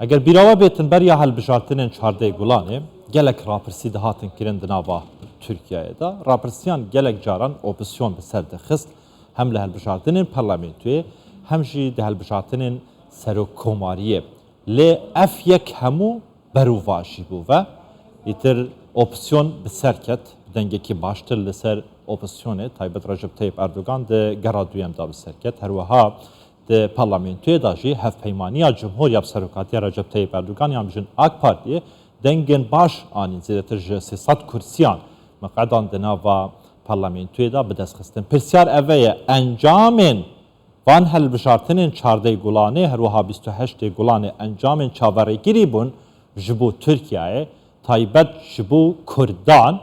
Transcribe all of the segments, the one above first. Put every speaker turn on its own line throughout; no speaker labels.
اگر بیراوا بیتن بریا هلبجارتنین چارده گولانه gelek rapersi dihatin kirin di nava Türkiye'ye da rapersiyan gelek caran opsyon bi ser dixist hem li helbijardinin parlamentoyê hem jî di helbijardinin serokkomariyê lê ev yek hemû berûva jî bû ve îtir opsyon bi ser ket dengekî baştir li ser opsyonê taybet Recep Tayyip Erdogan di gera duyem da bi ser ket her wiha di parlamentoyê da jî hevpeymaniya Cumhuriyet Serokatiya Recep Tayyip Erdogan yan bijin AK Partiye dengên baş anîn zêdetir ji 300 kursiyan meqedan di nava parlamentoyê da bi destxistin. Pirsyar ev ye encamên van helbijartinên çardê gulanê her wiha 28 gulanê encamên çaveregirî bûn ji bo Tirkiyeyê taybet ji bo Kurdan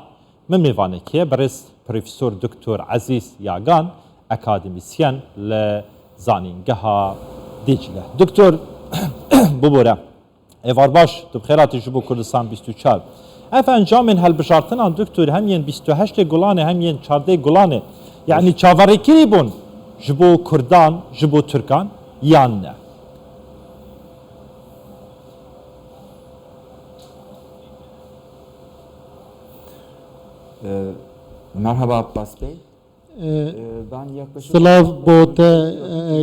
min mêvanekî berês Profesör Doktor Ezîz Yagan akademisyen li zanîngeha Dicle. Doktor bibore evar baş tu xêratî ji bo Kurdistan 24 ev encamên helbijartinan doktor hem yên 28 gulanê hem yên çardê gulanê yani çaverekirî bûn ji bo Kurdan ji bo Türkan yan ne?
Merhaba Abbas Bey. Ben yaklaşık...
Slav bote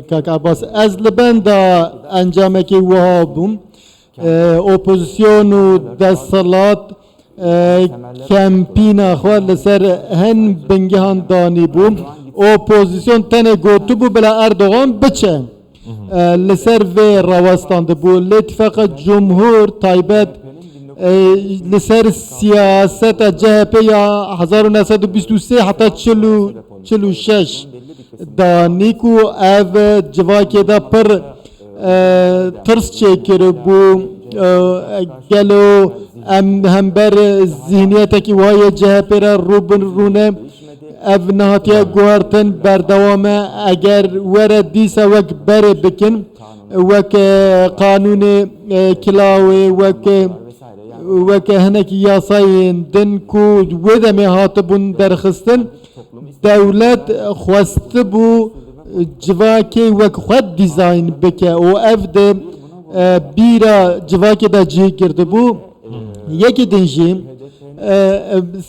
Kaka Abbas. Ez li ben da encamekî wiha bûm. Opozisyonu destsalat kempîna xwe li ser hin bingehan danî bûm. Opozisyon tenê gotibû bila Erdogan biçe. Li ser vê rawestandibû. Lê Îtîfaqa Cumhur taybet li ser siyaseta CHP ya 1923 heta 46 danî ku ev civakê da pir tirs çêkiribû gelo em hember zihniyetekî wayê CHP re rûne ev nehatiye guhartin berdewame eger were dîsa wek berê bikin wek kanûnê kilawê wek hinekî yasayên din ku wê demê hatibûn derxistin dewlet xwestibû civakê wek xwe dîzayn bike û ev de bîra civakê de cih girdibû yekê din jî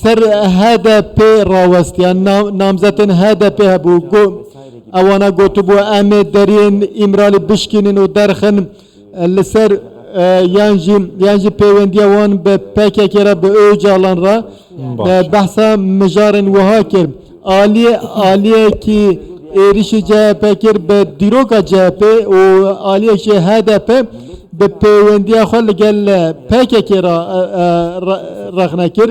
ser HDP rawestiyan namzetên HDP hebû ewana gotibû em ê deriyên îmralî bişkînin û derxin li ser yan jî pêwendiya wan bi PKK re bi Öcalan re behsa mijarên wiha kir aliyekî êrişî CHP kir bi dîroka CHP û aliyekî HDP bi pêwendiya xwe li gel PKK re rexne kir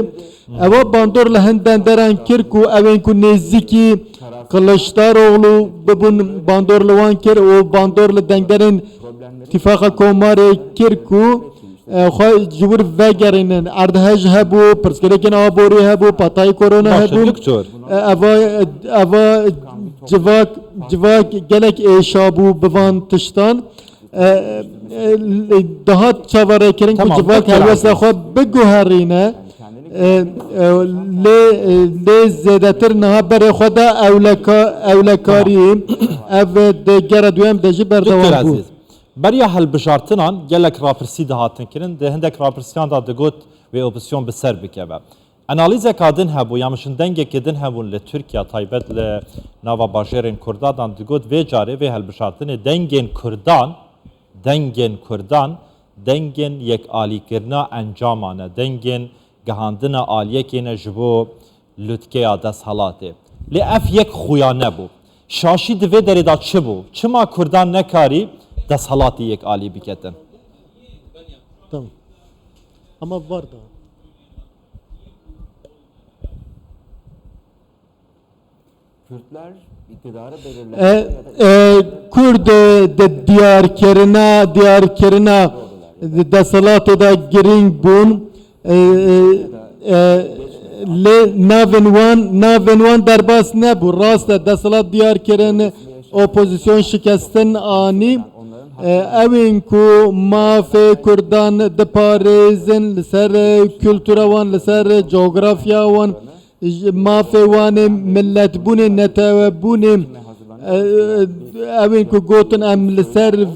ewa bandor li hin denderan kir ku evên ku nêzîkî Kılıçdaroğlu bibûn bandor li wan kir û bandor li dengderên İtîfaqa Komarê kir ku xwe ji wir vegerînin erdhej hebû pirsgirêkên aborî hebû patayê korona hebû eva civak gelek êşabû bi van tiştan daha çaverekirin ku civak helwesta xwe biguherîne lê zêdetir niha berê xwe da ewlekariyê ev de gera duyem de jî berdewam bû.
Beriya helbijartinan gelek rapirsî dihatin kirin di hindek rapirsiyan da digot vê opsyon bi ser bikeve. Analîzek din hebû ya mişin dengekê din hebûn li Tirkiye taybet li nava bajêrên Kurdadan digot vê carê vê helbijartinê dengên Kurdan dengên yekalîkirina encaman e dengên gihandina aliyekê ne ji bo lûtkeya desthilatê. Lê ev yek xuya nebû. Şaşî di vê derê da çi bû? Çima Kurdan nekarî desthilatê yek alî biketin?
Tamam. Ama var da.
Kürtler iktidarı belirler.
Kurd de diyarkerina desthilatê da girîng bûn lê navên wan derbas nebû. Rast e desthilat diyarkirin opozisyon şikestin anî evên ku mafê Kurdan diparêzin li ser kültûra wan li ser coğrafya wan mafê wanê milletbûnê netewebûnê اوین کو گوتن ام لسر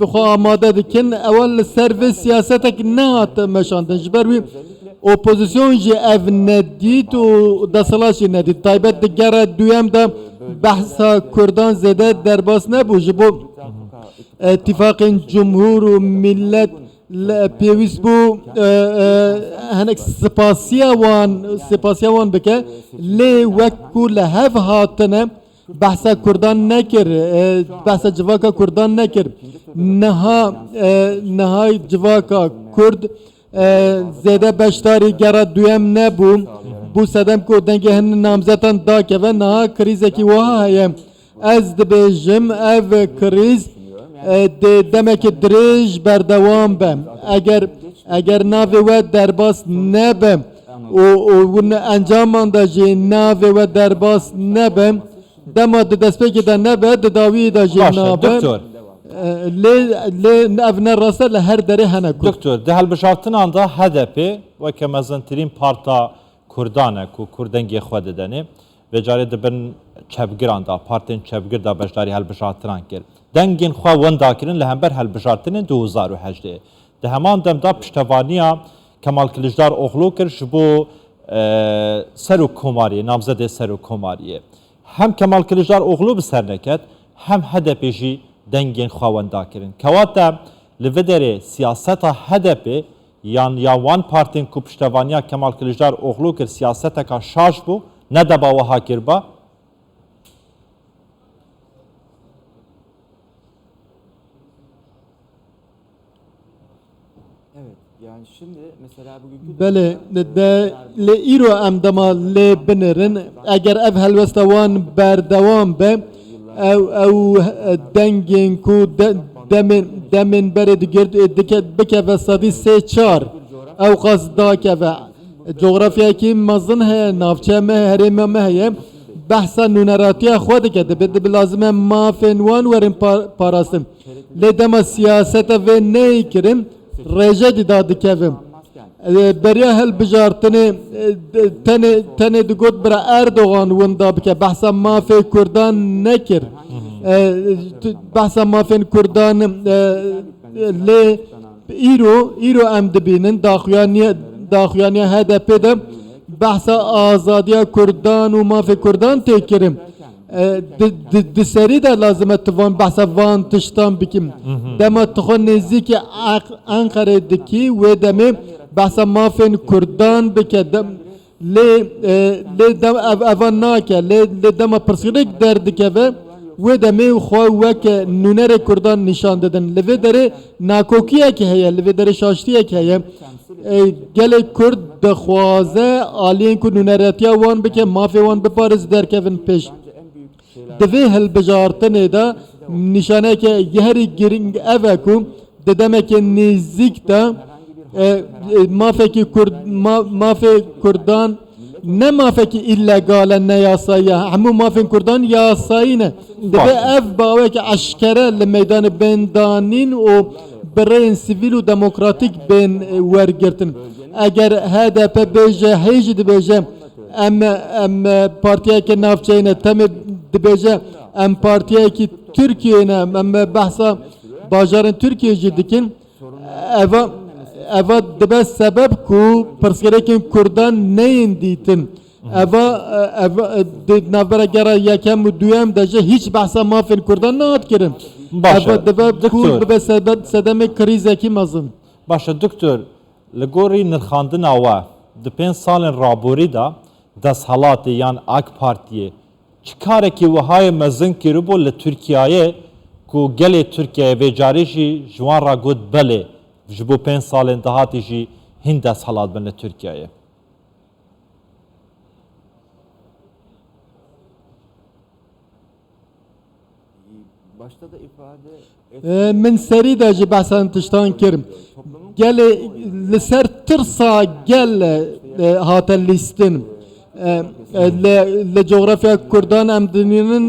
و خو آماده دکن اول لسر و سیاستک نه هات مشاندن جبر وی اپوزیسیون جی اف ندید و دستلاشی ندید تایبت دگره دویم دا بحثا کردان زده در باس نبو جبو اتفاق جمهور و ملت پیویست بو هنک سپاسیا وان بکه لی وکو لحف هاتنه بحثا کردان نکر بحثا جواکا کردان نکر نهای جواکا کرد زیده بشتاری گره دویم نبو بو سدم کو دنگه هن نامزتان دا که و نها کریزه کی وها هیم از دبیجم او کریز demek درێژ بەردەوام بم ئەگەر navê we derbas nebim û encaman de jî navê we derbas nebim dema di destpêkê de nebe di dawiyê de jî nabe lê ev ne rast e li her derê hene ku
Doktor, di helbişartinan da HDP weke mezintirîn parta Kurdan e ku Kurdengê xwe didene ve carê dibin çevgiran da partên çevgir da beşdarî helbişartinan kir. Dengên xwe wenda kirin li hember helbişartinên 2008 di heman dem da piştevaniya Kemal Kılıçdaroğlu kir ji bo Serokkomariyê, namzedê Serokkomariyê. Hem Kemal Kılıçdaroğlu bi ser neket, hem HDP jî dengên xwe wenda kirin. Kewate li vê derê siyaseta HDP yan ya wan partên ku piştevaniya Kemal Kılıçdaroğlu kir siyaseteka şaş bû, ne deba wiha kirba?
Evet, yani şimdi mesela bugünkü
بله لی ایرو ام دما لی بنرن اگر اف هلوسته وان بردوام به او دنگین کو دمن برد گرد دکت بکه و صدی سه چار او قصدا که و جغرافیا کی مزن ہے نافچه مه هرم مه ہے بحثا نونراتی خود که بده بلازمه مافن وان ورن پاراستم لی دما سیاست و نی کرم رجع داده کردم برای هل بجارتنه تنه دگوت برای اردوغان وندا بکه بحثا مافی کردان نکر بحثا مافی کردان لی ایرو ام دبینن داخویانی HDP ده بحثا آزادی کردان و مافی کردان تکرم دسری de lazım ettivan bahsa van tıştan bikim. Dema tıxon neziki Ankara'daki ve demi bahsa mafin Kurdan bike dem le dem avan nake le dema persirik derdike ve demi xwa veke nunere Kurdan nişan dedin. Leve dere nakokiye ki heye, leve dere şaştiye ki heye. Gele Kurd de xwaze aliyen ku nuneretiya wan bike mafi wan bipariz derkevin peş. Devê hilbijartinê de nîşaneke yerî giring ev e ku di demeke nêzik de mafê Kurdan ne mafekî illegal e ne yasayî ye hemû mafên Kurdan yasayî ne divê ev bawekî eşkere li meydanê bêndanîn û bireyên sivîl û demokratîk bên wergirtin eger HDP bêje hê jî dibêje em partiyeke navçeyne temê dibêje em partiyekî Türkiye'ne em behsa bajarên Türkiye jî dikin eva dibe sebep ku pirsgirêkên Kurdan neyên dîtin eva navbera gera yekem û duyem de jî hiç behsa mafên Kurdan nehat kirin eva dibe ku bibe sedemê krîzekî mezin.
Başa doktor, li gorî nirxandina we di 5 salên raborî da desthilatê yan AK Partiyê çi karekî wihayê mezin kiribû li Tirkiyeyê ku gelê Tirkiye vê carî jî ji wan re got belê ji bo 5 salên dahatî jî hin desthilat bin li Tirkiyeyê.
başta da ifade
من سری de jî behsan tiştan kirim gelê li ser tirsa gel hate lîstin li coğrafya Kurdan em dinînin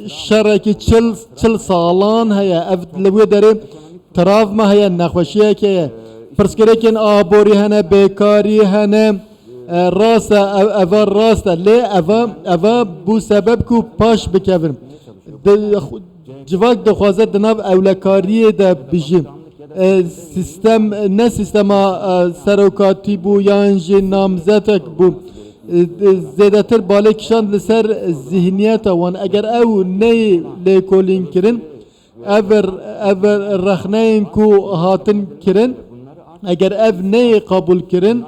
şerekî çil salan heye ev li wê derê trav me heye nexweşiyek heye pirsgirêkên aborî hene bêkarî hene راست اوا راست لی اوا بو سبب کو پاش بکویم جواک دخوازه دناب اولکاری ده بجیم سیستم نه سیستم سروکاتی بو یانجی نامزتک بو زیادتر بالا کشان لسر ذهنیت وان اگر او نی لیکولین کرن اver رخنین کو هاتن کرن اگر اف نی قبول کرن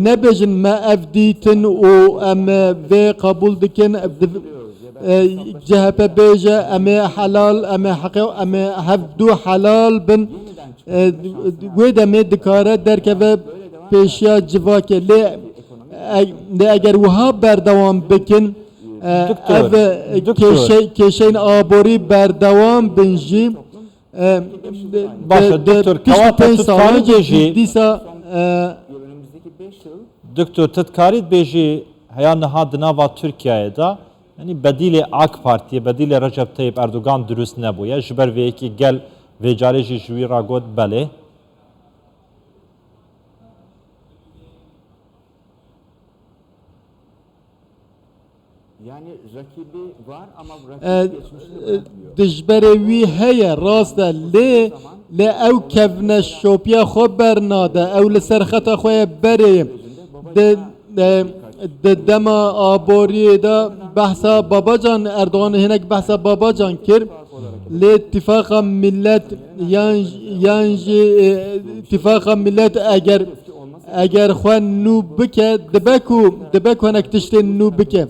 نبجن ما اف دیتن و ام و قبول دکن جهب بیجه ام حلال ام حقیق ام هفدو حلال بن و دمی دکاره در که پیشیا جواکه لی اگر وها بردوام بکن کشین آبوری بردوام بنجی
باشه دکتر کواتا تتکاری بیجی
دیسا
önümüzdeki 5 yıl
دکتر تتکاری بیجی هیا نها دناوا ترکیه دا یعنی بدیل AK Parti بدیل رجب طیب اردوغان درست نبویه جبر وی که گل وی جاری جوی را گود بله
yani rakibi var ama rakibi geçmişini bırakmıyor.
دجبره وی هيا راست لی او کفن شوپیا خو برناده او لسر خطا خوی بری دما آبوری دا بحثا باباجان اردوغان هنک بحثا باباجان کر لی اتفاق ملت یانجی اتفاق ملت اگر خواه نو بکه دبکو هنک تشتی نو بکه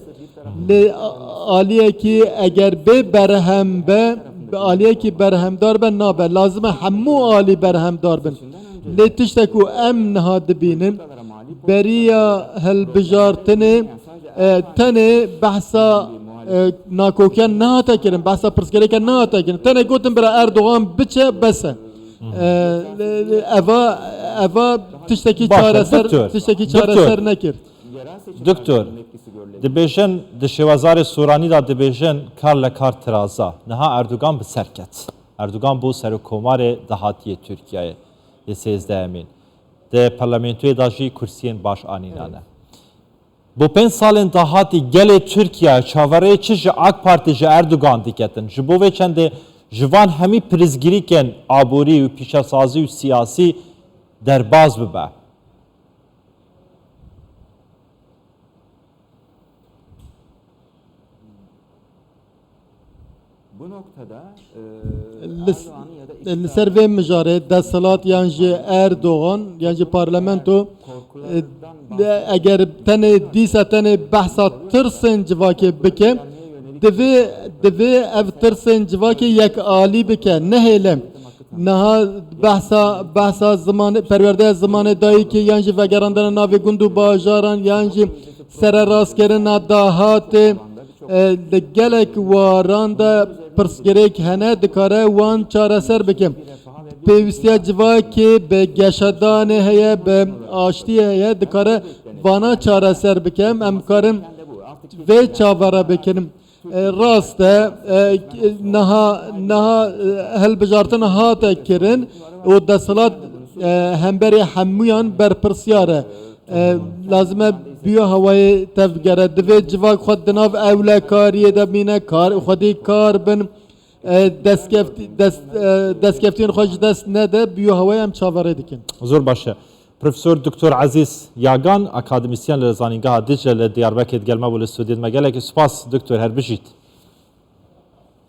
لی آلیه کی اگر به برهم به آلیه کی برهم دار بن نابه لازمه همو آلی برهم دار بن لی تشتکو امن ها دبینن بریا هل بجارتنه تنه بحثا ناکوکن نه تا کرن بحثا پرسکری که نه تا کرن تنه گوتن برای اردوغان بچه بسه اوا تشتکی چاره سر نکرد
دکتر دبیجن دشوازار سورانی دا دبیجن کار لکار ترازا نها اردوغان به سرکت اردوغان بو سرکومار دهاتی ترکیه یه 13 امین ده parlamentoya da jî kursiyên baş anînane. Bu 5 salên dahatî gelê Tirkiye çavereyê çi ji AK Parti ji Erdogan diketin. Ji bo vê çendê ji van hemî pirizgirîkên aborî û pîşesazî û siyasî derbas bibe.
Bu noktada
Erdoğan'ın
ya da
لسر وی مجاره دستلات یانجی اردوغان یانجی پارلمانتو اگر تنه دیسا تنه بحثا ترسن جواکی بکه دوی اف ترسن جواکی یک آلی بکه نه هیلم نها بحثا زمان پرورده زمان دایی که یانجی وگراندن ناوی گندو باجاران یانجی سر راست کردن داهات گلک واران دا پرسگریک هنه دکاره وان چاره سر بکم پیوستیا جوا که به گشدان هیا به آشتی هیا دکاره وانا چاره سر بکم امکارم و چاوره بکنم راسته نها هل بجارتن هات کرن و دستلات همبری همویان بر پرسیاره لازمه بیو هوای تفگره دوی جواک خود دناف اوله کاریه دبینه کار خودی کار بن دستکفتین خوش دست نده بیو هوای هم چاوره دکن
زور باشه. Profesör Doktor Aziz Yagan, akademisyen li Zanîngeha Dicle li Diyarbekirê gelme bû li Swêdê me gelekî spas Doktor her bijît.